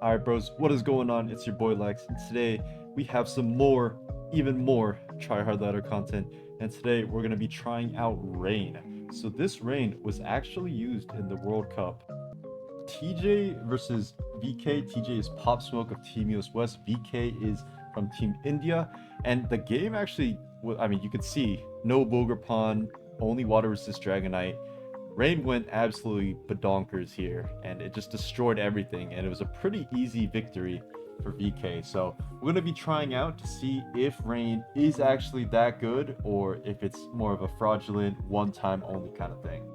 Alright bros, what is going on? It's your boy Lex, and today we have some more, even more tryhard ladder content, and today we're going to be trying out Rain. So this Rain was actually used in the World Cup. TJ versus VK. TJ is Pop Smoke of Team US West, VK is from Team India, and the game actually, I mean, you could see no Boulder Pond, only Water Resist Dragonite. Rain went absolutely badonkers here, and it just destroyed everything, and it was a pretty easy victory for VK. So we're going to be trying out to see if Rain is actually that good, or if it's more of a fraudulent, one-time only kind of thing.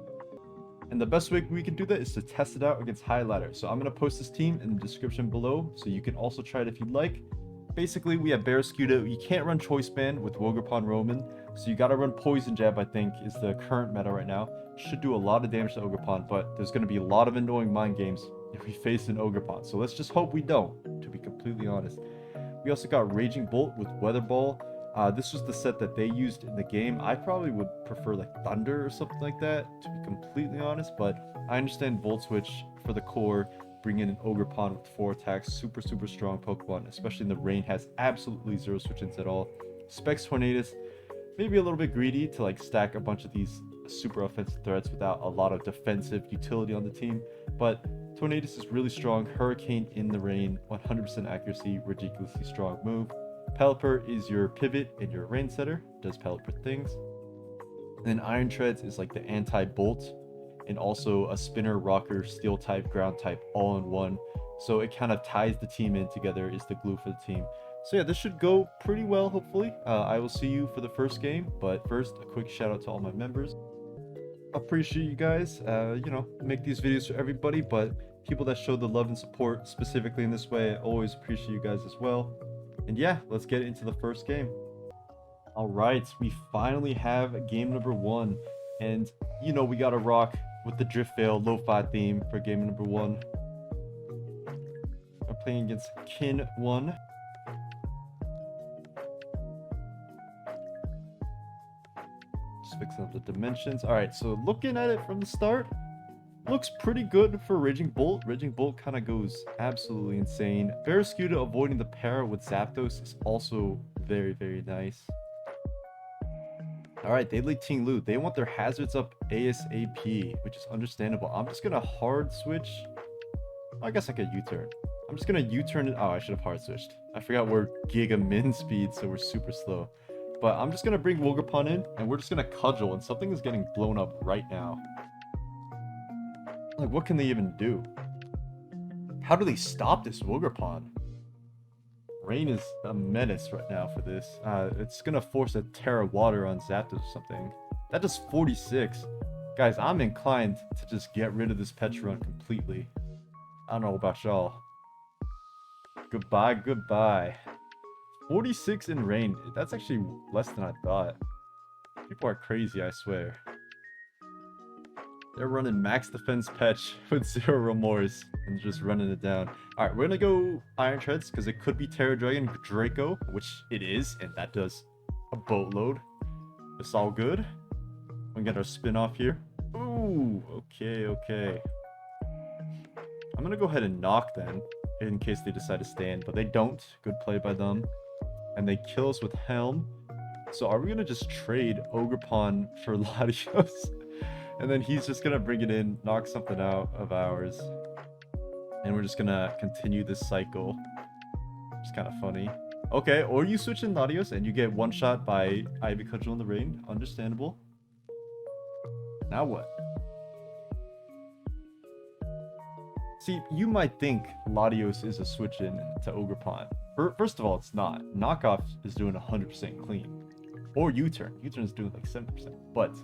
And the best way we can do that is to test it out against high ladder. So I'm going to post this team in the description below, so you can also try it if you'd like. Basically, we have Barraskewda. You can't run Choice Band with Wogerpon Roman, so you gotta run Poison Jab, I think, is the current meta right now. Should do a lot of damage to Ogerpon, but there's gonna be a lot of annoying mind games if we face an Ogerpon, so let's just hope we don't, to be completely honest. We also got Raging Bolt with Weather Ball. This was the set that they used in the game. I probably would prefer like Thunder or something like that, to be completely honest, but I understand Volt Switch for the core. Bring in an Ogerpon with 4 attacks, super strong Pokemon, especially in the Rain, has absolutely 0 switch-ins at all. Specs Tornadus, maybe a little bit greedy to like stack a bunch of these super offensive threats without a lot of defensive utility on the team, but Tornadus is really strong. Hurricane in the Rain, 100% accuracy, ridiculously strong move. Pelipper is your pivot and your rain setter, does Pelipper things. And then Iron Treads is like the anti-bolt, and also a spinner, rocker, steel type, ground type, all in one. So it kind of ties the team in together, is the glue for the team. So yeah, this should go pretty well, hopefully. I will see you for the first game, but first, a quick shout out to all my members. Appreciate you guys, make these videos for everybody, but people that show the love and support specifically in this way, I always appreciate you guys as well. And yeah, let's get into the first game. All right, we finally have game number 1, and we gotta rock with the Drift Veil Lo-Fi theme for game number 1. I'm playing against Kin 1. Just fixing up the dimensions. All right, so looking at it from the start, looks pretty good for Raging Bolt. Raging Bolt kind of goes absolutely insane. Barraskewda avoiding the para with Zapdos is also very nice. Alright, they lead Ting-Lu. They want their hazards up ASAP, which is understandable. I'm just gonna hard switch. I guess I could U-turn. I'm just gonna U-turn it. Oh, I should have hard switched. I forgot we're Giga Min speed, so we're super slow. But I'm just gonna bring Wogerpon in, and we're just gonna cudgel, and something is getting blown up right now. Like, what can they even do? How do they stop this Wogerpon? Rain is a menace right now for this. It's gonna force a Terra Water on Zapdos or something. That does 46. Guys, I'm inclined to just get rid of this Petron completely. I don't know about y'all. Goodbye. 46 in Rain. That's actually less than I thought. People are crazy, I swear. They're running max defense Petch with 0 remorse and just running it down. Alright, we're gonna go Iron Treads because it could be Terra Dragon Draco, which it is, and that does a boatload. It's all good. We get our spin off here. Ooh, okay. I'm gonna go ahead and knock then, in case they decide to stand, but they don't. Good play by them. And they kill us with Helm. So are we gonna just trade Ogerpon for Latios? And then he's just gonna bring it in, knock something out of ours. And we're just gonna continue this cycle. It's kind of funny. Okay, or you switch in Latios and you get one shot by Ivy Cudgel in the Rain. Understandable. Now what? See, you might think Latios is a switch in to Ogerpon. First of all, it's not. Knockoff is doing 100% clean. Or U-turn. U-turn is doing like 70%. But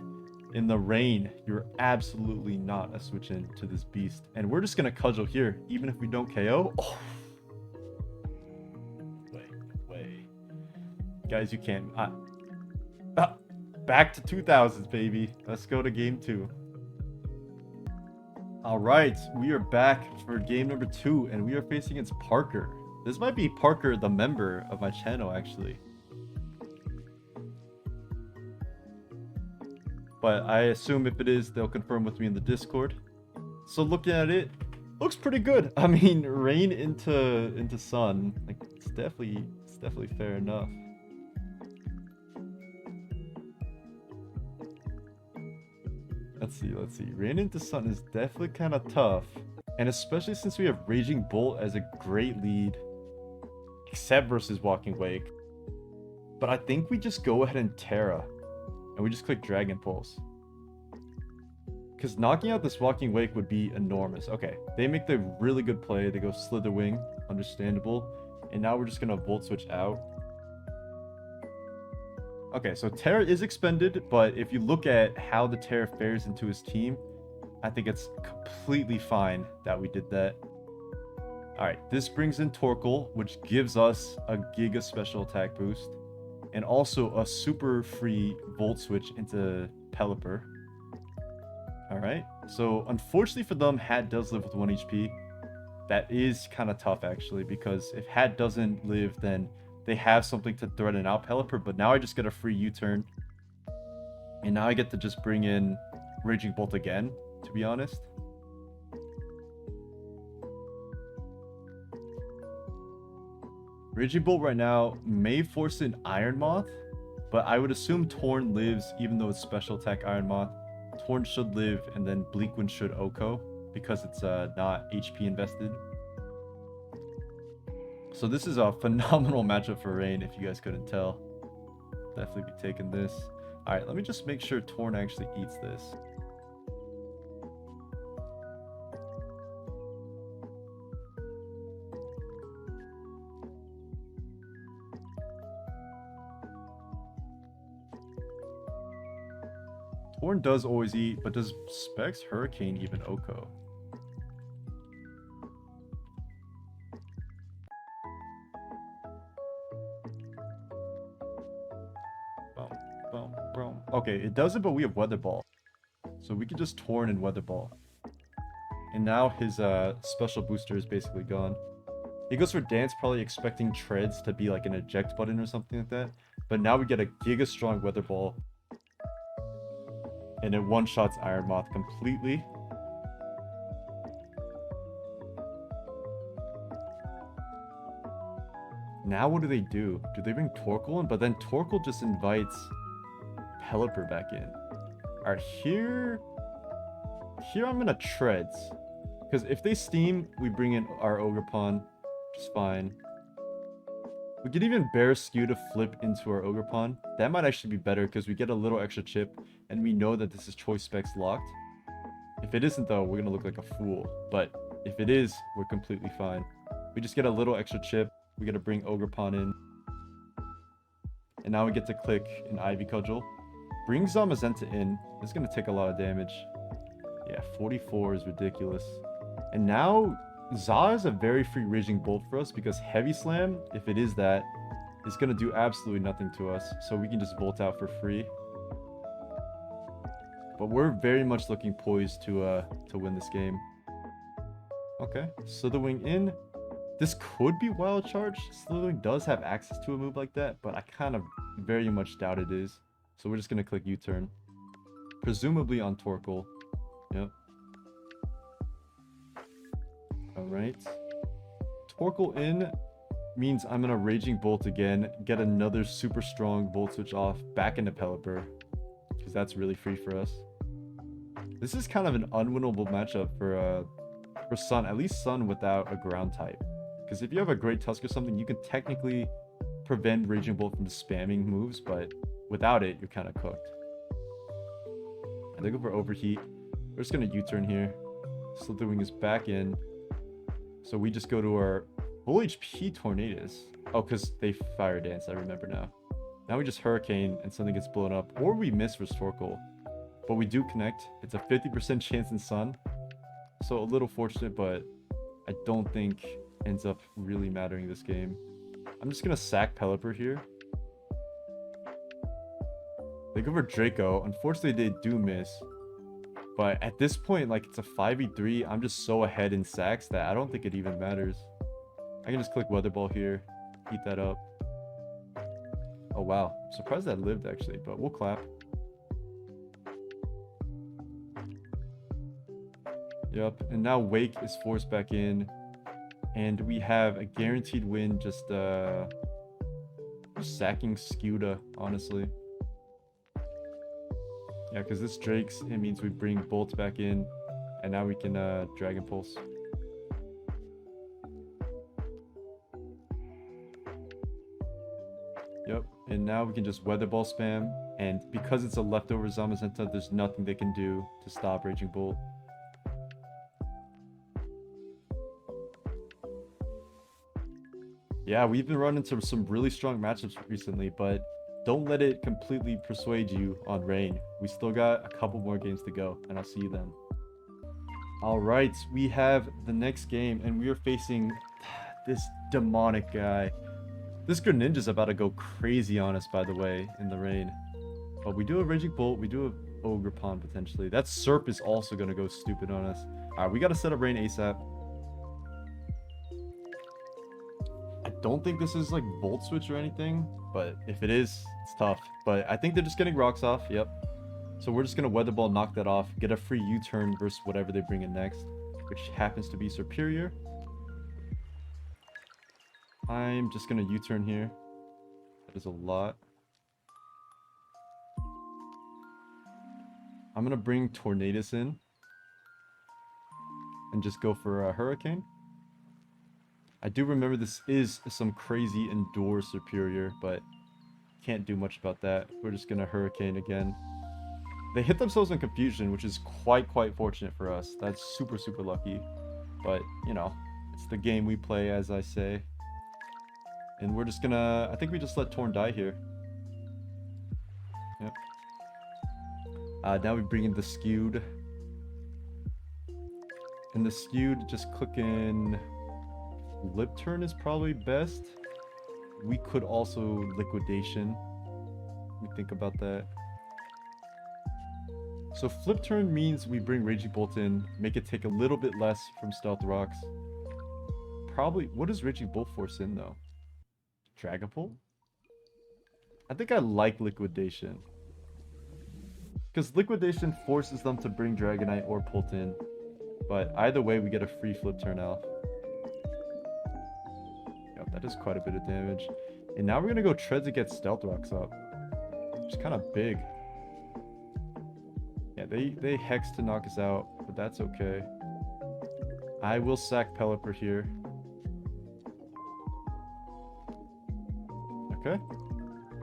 in the Rain, you're absolutely not a switch in to this beast. And we're just gonna cudgel here, even if we don't KO. Oh. Way. Guys, you can't. Back to 2000s, baby. Let's go to game 2. Alright, we are back for game number 2, and we are facing against Parker. This might be Parker, the member of my channel, actually. But I assume if it is, they'll confirm with me in the Discord. So looking at it, looks pretty good. I mean, rain into sun, like it's definitely fair enough. Let's see. Rain into sun is definitely kind of tough, and especially since we have Raging Bolt as a great lead, except versus Walking Wake. But I think we just go ahead and Terra, and we just click Dragon Pulse. Because knocking out this Walking Wake would be enormous. Okay, they make the really good play. They go Slitherwing, understandable. And now we're just going to Volt Switch out. Okay, so Terra is expended, but if you look at how the Terra fares into his team, I think it's completely fine that we did that. Alright, this brings in Torkoal, which gives us a Giga Special Attack boost. And also a super free Volt Switch into Pelipper. Alright, so unfortunately for them, Hat does live with 1 HP. That is kind of tough actually, because if Hat doesn't live, then they have something to threaten out Pelipper, but now I just get a free U-turn. And now I get to just bring in Raging Bolt again, to be honest. Raging Bolt right now may force an Iron Moth, but I would assume Torn lives even though it's special attack Iron Moth. Torn should live, and then Bleakwind should Oko, because it's not HP invested. So this is a phenomenal matchup for Rain, if you guys couldn't tell. Definitely be taking this. Alright, let me just make sure Torn actually eats this. Torn does always eat, but does Specs Hurricane even Oko? Okay, it doesn't, but we have Weather Ball. So we can just Torn and Weather Ball. And now his special booster is basically gone. He goes for Dance, probably expecting Treads to be like an eject button or something like that. But now we get a Giga Strong Weather Ball. And it one-shots Iron Moth completely. Now what do? Do they bring Torkoal in? But then Torkoal just invites Pelipper back in. Alright, here I'm gonna Treads. Because if they Steam, we bring in our Ogerpon, which is fine. We could even Bear Skew to flip into our Ogerpon. That might actually be better because we get a little extra chip and we know that this is Choice Specs locked. If it isn't though, we're gonna look like a fool. But if it is, we're completely fine. We just get a little extra chip. We gotta bring Ogerpon in. And now we get to click an Ivy Cudgel. Bring Zamazenta in. This is gonna take a lot of damage. Yeah, 44 is ridiculous. And now Za is a very free Raging Bolt for us because Heavy Slam, if it is that, is going to do absolutely nothing to us. So we can just Volt out for free. But we're very much looking poised to win this game. Okay, Slitherwing in. This could be Wild Charge. Slitherwing does have access to a move like that, but I kind of very much doubt it is. So we're just going to click U-turn. Presumably on Torkoal. Yep. Alright. Torkoal in means I'm gonna Raging Bolt again, get another super strong Volt Switch off, back into Pelipper, because that's really free for us. This is kind of an unwinnable matchup for Sun, at least Sun without a ground type. Because if you have a Great Tusk or something, you can technically prevent Raging Bolt from spamming moves, but without it, you're kind of cooked. And they go for Overheat. We're just gonna U-turn here. Slitherwing is back in. So we just go to our full HP Tornadus. Oh, because they Fire Dance, I remember now. Now we just Hurricane and something gets blown up. Or we miss for Torkoal. But we do connect. It's a 50% chance in Sun. So a little fortunate, but I don't think ends up really mattering this game. I'm just going to sack Pelipper here. They go for Draco. Unfortunately, they do miss. But at this point, like, it's a 5v3. I'm just so ahead in sacks that I don't think it even matters. I can just click Weather Ball here. Eat that up. Oh, wow. I'm surprised that lived, actually. But we'll clap. Yep, and now Wake is forced back in. And we have a guaranteed win just sacking Skuda, honestly. Yeah, because this Drake's, it means we bring Bolt back in. And now we can Dragon Pulse. Yep, and now we can just Weather Ball spam. And because it's a leftover Zamazenta, there's nothing they can do to stop Raging Bolt. Yeah, we've been running into some really strong matchups recently, but don't let it completely persuade you on Rain. We still got a couple more games to go, and I'll see you then. All right, we have the next game, and we are facing this demonic guy. This Greninja's about to go crazy on us, by the way, in the Rain. But we do have Raging Bolt, we do have Ogre Pond potentially. That Serp is also going to go stupid on us. All right, we got to set up Rain ASAP. I don't think this is like Volt Switch or anything, but if it is, it's tough. But I think they're just getting rocks off. Yep. So we're just going to Weather Ball, knock that off, get a free U-turn versus whatever they bring in next, which happens to be Superior. I'm just going to U-turn here. That is a lot. I'm going to bring Tornadus in and just go for a Hurricane. I do remember this is some crazy Endure Superior, but can't do much about that. We're just going to Hurricane again. They hit themselves in Confusion, which is quite fortunate for us. That's super lucky. But, you know, it's the game we play, as I say. And we're just gonna... I think we just let Torn die here. Yep. Now we bring in the Skewed. And the Skewed, just click in... Lip Turn is probably best. We could also Liquidation. Let me think about that. So Flip Turn means we bring Raging Bolt in, make it take a little bit less from Stealth Rocks. Probably... What does Raging Bolt force in, though? Dragapult? I think I like Liquidation. Because Liquidation forces them to bring Dragonite or Pult in. But either way, we get a free Flip Turn off. Yep, that is quite a bit of damage. And now we're going to go Tread to get Stealth Rocks up. Which is kind of big. Yeah, they Hex to knock us out, but that's okay. I will sack Pelipper here. Okay.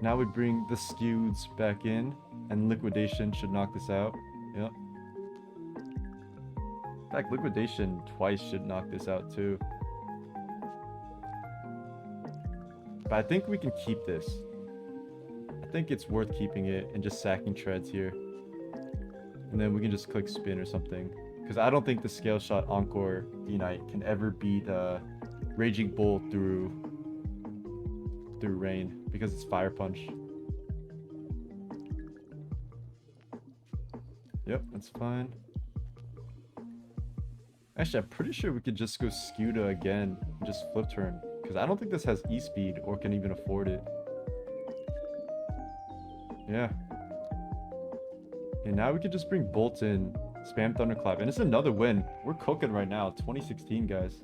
Now we bring the Skeweds back in, and Liquidation should knock this out. Yep. In fact, Liquidation twice should knock this out too. But I think we can keep this. I think it's worth keeping it and just sacking Treads here. And then we can just click Spin or something. Because I don't think the Scale Shot Encore Unite can ever beat Raging Bolt through Rain. Because it's Fire Punch. Yep, that's fine. Actually, I'm pretty sure we could just go Skuda again and just Flip Turn. Because I don't think this has E-Speed or can even afford it. Yeah. And now we can just bring Bolt in, spam Thunderclap, and it's another win. We're cooking right now, 2016, guys.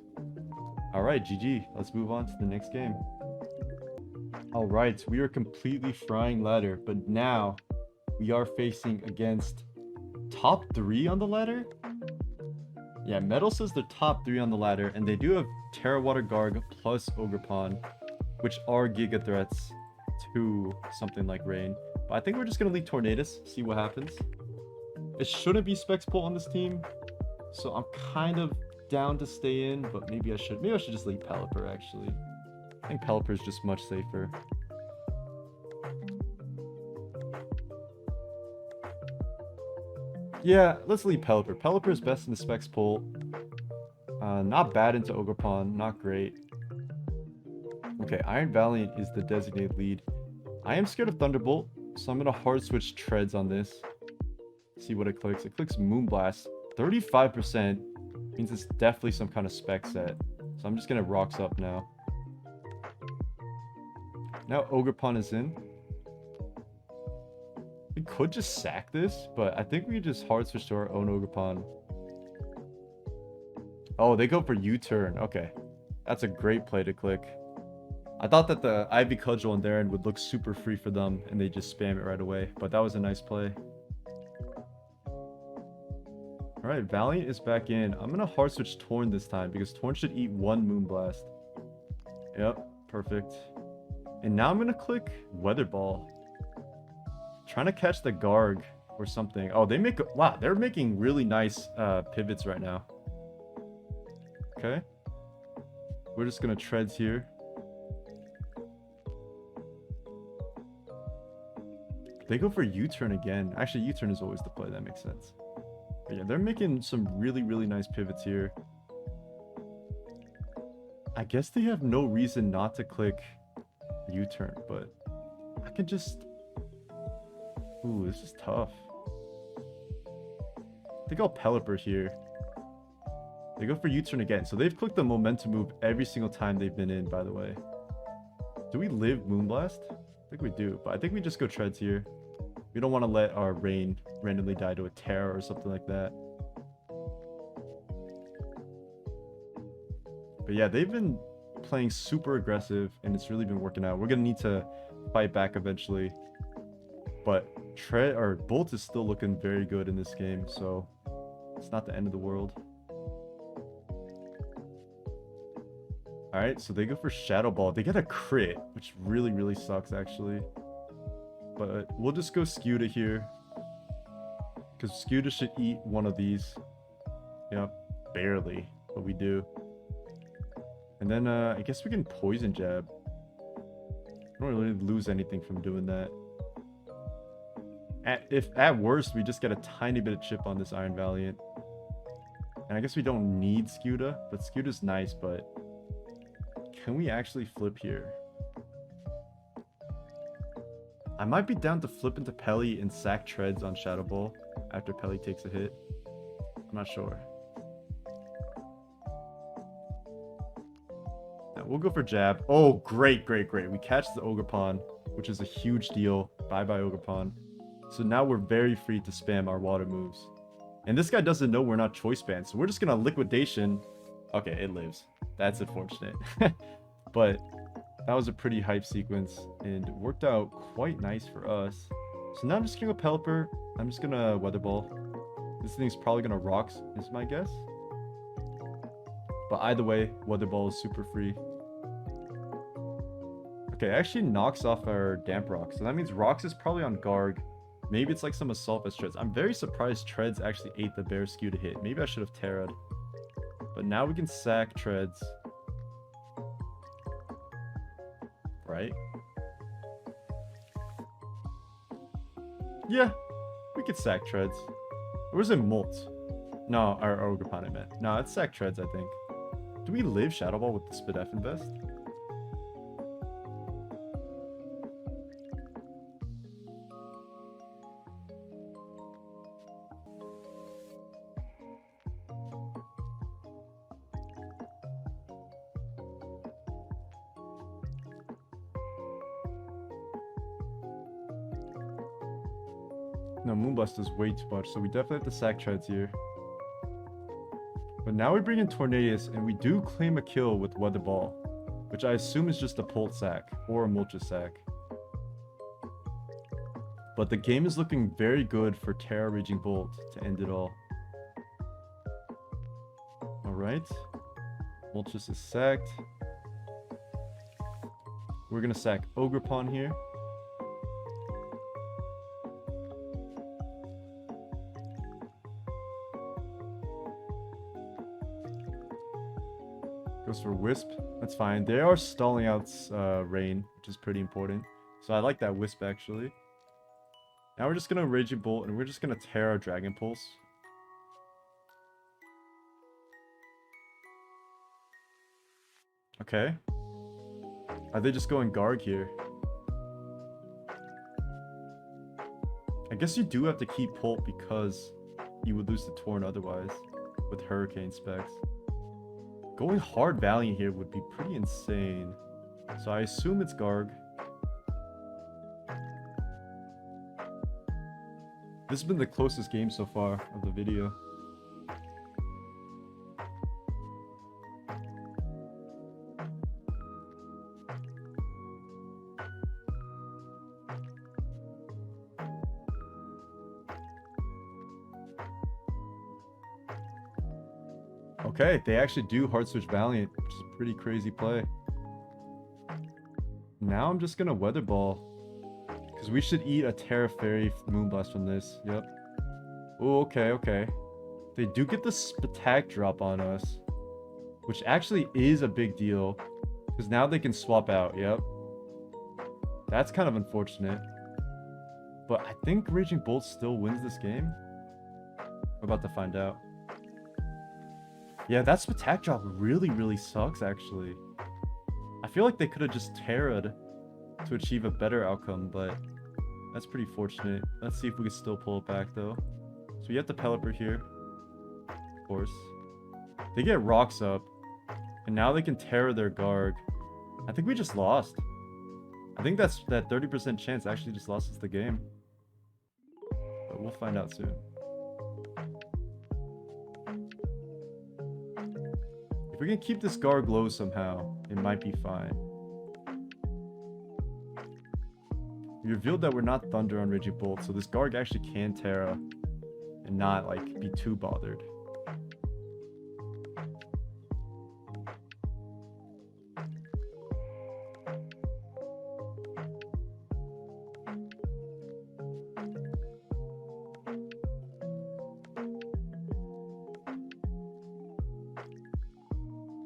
Alright, GG. Let's move on to the next game. Alright, we are completely frying ladder, but now we are facing against top 3 on the ladder? Yeah, Metal says they're top 3 on the ladder, and they do have Terra Water Garg plus Ogre Pond, which are Giga threats to something like Rain. But I think we're just going to leave Tornadus, see what happens. It shouldn't be Specs Pull on this team, so I'm kind of down to stay in, but maybe I should just leave Pelipper, actually. I think Pelipper is just much safer. Yeah, let's leave Pelipper. Pelipper is best in the Specs Pull. Not bad into Ogre Pond, not great. Okay, Iron Valiant is the designated lead. I am scared of Thunderbolt, so I'm going to hard switch Treads on this. See what it clicks. It clicks Moonblast. 35% means it's definitely some kind of spec set. So I'm just going to Rocks up now. Now Ogre Pond is in. We could just sack this, but I think we just hard switch to our own Ogre Pond. Oh, they go for U-turn. Okay. That's a great play to click. I thought that the Ivy Cudgel on their end would look super free for them, and they just spam it right away. But that was a nice play. Alright, Valiant is back in. I'm gonna hard switch Torn this time, because Torn should eat one Moonblast. Yep, perfect. And now I'm gonna click Weather Ball. Trying to catch the Garg or something. Oh, they make... Wow, they're making really nice pivots right now. Okay. We're just gonna Treads here. They go for U-turn again. Actually, U-turn is always the play. That makes sense. But yeah, they're making some really, really nice pivots here. I guess they have no reason not to click U-turn, but I can just... Ooh, this is tough. I think I'll Pelipper here. They go for U-turn again. So they've clicked the momentum move every single time they've been in, by the way. Do we live Moonblast? I think we do, but I think we just go Treads here. We don't want to let our Rain randomly die to a Terror or something like that. But yeah, they've been playing super aggressive, and it's really been working out. We're going to need to fight back eventually. But Bolt is still looking very good in this game, so it's not the end of the world. Alright, so they go for Shadow Ball. They get a crit, which really, really sucks, actually. But we'll just go Skuta here. Because Skuta should eat one of these. Yeah, barely, but we do. And then I guess we can Poison Jab. I don't really lose anything from doing that. At worst, we just get a tiny bit of chip on this Iron Valiant. And I guess we don't need Skuta, but Skuta's nice, but... Can we actually flip here? I might be down to flip into Pelly and sack Treads on Shadow Ball after Pelly takes a hit. I'm not sure. Now we'll go for Jab. Oh, great, great, great. We catch the Ogerpon, which is a huge deal. Bye-bye, Ogerpon. So now we're very free to spam our water moves. And this guy doesn't know we're not choice banned, so we're just gonna Liquidation. Okay, it lives. That's unfortunate. But that was a pretty hype sequence and it worked out quite nice for us. So now I'm just gonna go Pelipper. I'm just gonna Weather Ball. This thing's probably gonna Rocks, is my guess. But either way, Weather Ball is super free. Okay, it actually knocks off our Damp Rock. So that means Rocks is probably on Garg. Maybe it's like some Assault Vest Treads. I'm very surprised Treads actually ate the Bear Skew to hit. Maybe I should have Terra'd. But now we can sack Treads. Right? Yeah, we could sack Treads. Or was it Molt? No, our Ogerpon I meant. No, it's sack Treads, I think. Do we live Shadow Ball with the Spadef Invest? No, Moonblast is way too much, so we definitely have to sack Treads here. But now we bring in Tornadius, and we do claim a kill with Weather Ball, which I assume is just a Pult sack, or a Moltres sack. But the game is looking very good for Terra Raging Bolt to end it all. Alright. Moltres is sacked. We're gonna sack Ogerpon here. Goes for Wisp. That's fine. They are stalling out Rain, which is pretty important. So I like that Wisp, actually. Now we're just going to Raging Bolt, and we're just going to tear our Dragon Pulse. Okay. Are they just going Garg here? I guess you do have to keep Pult because you would lose the Torn otherwise with Hurricane specs. Going hard Valiant here would be pretty insane. So I assume it's Garg. This has been the closest game so far of the video. Okay, they actually do hard switch Valiant, which is a pretty crazy play. Now I'm just gonna Weather Ball. Because we should eat a Terra Fairy Moonblast from this. Yep. Oh, okay, okay. They do get the Spatak drop on us, which actually is a big deal. Because now they can swap out. Yep. That's kind of unfortunate. But I think Raging Bolt still wins this game. We're about to find out. Yeah, that Spatak drop really, really sucks, actually. I feel like they could have just Terra'd to achieve a better outcome, but that's pretty fortunate. Let's see if we can still pull it back, though. So we have the Pelipper here. Of course. They get rocks up. And now they can Terra their Garg. I think we just lost. I think that 30% chance actually just lost us the game. But we'll find out soon. If we can keep this Garg low somehow, it might be fine. We revealed that we're not Thunder on Raging Bolt, so this Garg actually can Terra and not like be too bothered.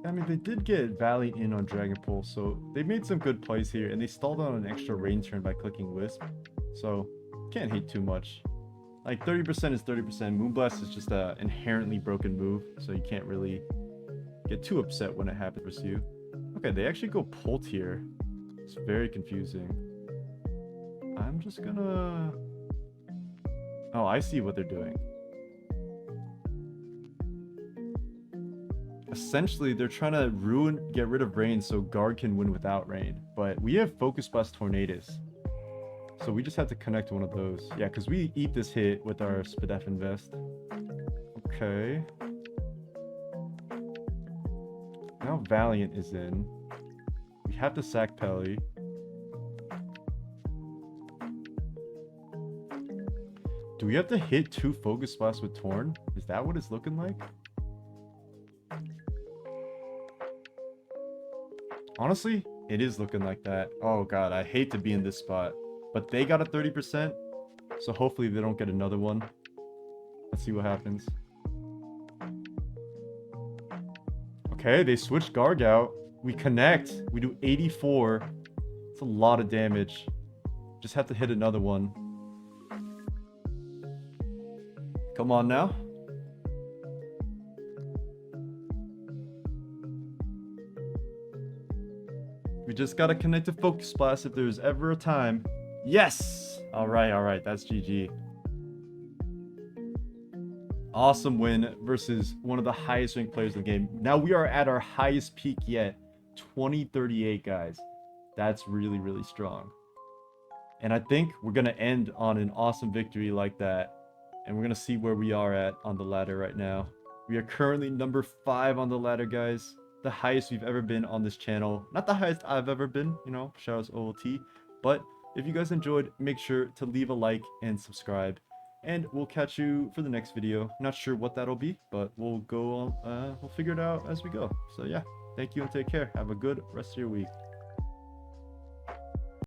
I mean, they did get Valley in on Dragon Pulse, so they made some good plays here, and they stalled on an extra rain turn by clicking Wisp, so can't hate too much. Like, 30% is 30%. Moonblast is just an inherently broken move, so you can't really get too upset when it happens to you. Okay, they actually go Pult here. It's very confusing. I'm just gonna... Oh, I see what they're doing. Essentially, they're trying to get rid of rain so Guard can win without rain. But we have Focus Blast Tornadus. So we just have to connect one of those. Yeah, because we eat this hit with our Spadef Invest. Okay. Now Valiant is in. We have to sack Pelly. Do we have to hit 2 Focus Blasts with Torn? Is that what it's looking like? Honestly, it is looking like that. Oh god, I hate to be in this spot. But they got a 30%, so hopefully they don't get another one. Let's see what happens. Okay, they switched Garg out. We connect. We do 84. It's a lot of damage. Just have to hit another one. Come on now. We just gotta connect to Focus Blast if there's ever a time. Yes! Alright, that's GG. Awesome win versus one of the highest ranked players in the game. Now we are at our highest peak yet. 2038, guys. That's really, really strong. And I think we're gonna end on an awesome victory like that. And we're gonna see where we are at on the ladder right now. We are currently number 5 on the ladder, guys. The highest we've ever been on this channel. Not the highest I've ever been, you know, shout out to OLT. But if you guys enjoyed, make sure to leave a like and subscribe. And we'll catch you for the next video. Not sure what that'll be, but we'll go on, we'll figure it out as we go. So yeah, thank you and take care. Have a good rest of your week.